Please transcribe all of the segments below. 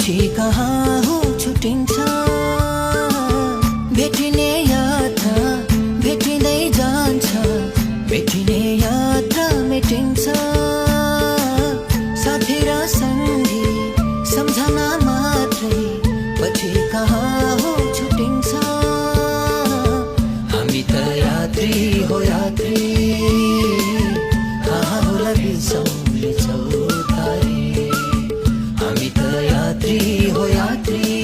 पछि कहाँ हो छुटिन्छ भेटिने यात्रा भेटिँदै जान्छ भेटिने यात्रा मेटिन्छ साथी र सङ्गी सम्झना मात्रै पछि कहाँ हो छुटिन्छ हामी त यात्री हो यात्री कहाँ होला बिसौले चौतारी हामी त यात्री हो यात्री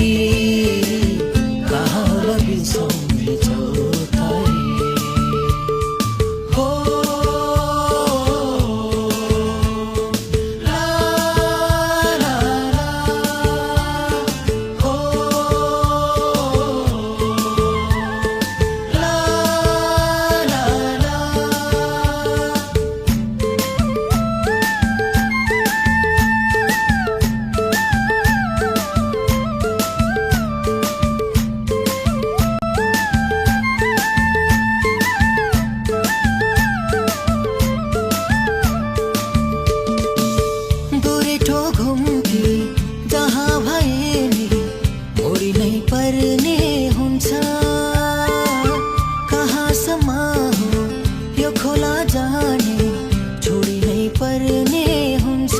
कहाँ होला बिसौले चौतारी हो ला ला ला हो ला ला ला गोरेटो घुम्ती जहाँ भए नि मोडी नै पर्ने हुन्छ कहाँसम्म हो यो खोला जाने छोडी नै पर्ने हुन्छ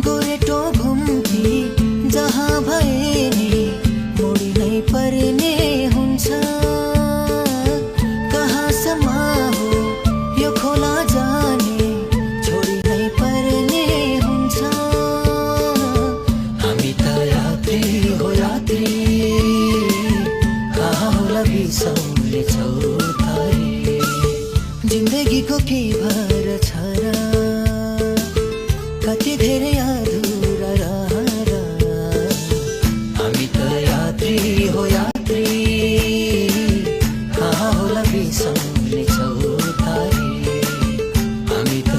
गोरेटो घुम्ती जहाँ भए नि मोडी नै पर्ने हुन्छ कहाँसम्म हो यो खोला जाने छोडी नै पर्ने हुन्छ हामी त यात्री हो यात्री कहाँ होला बिसौले चौतारी जिन्दगीको के भर छ र कति धेरै अधुरा रहर हामी त यात्री हो यात्री कहाँ होला बिसौले चौतारी हामी त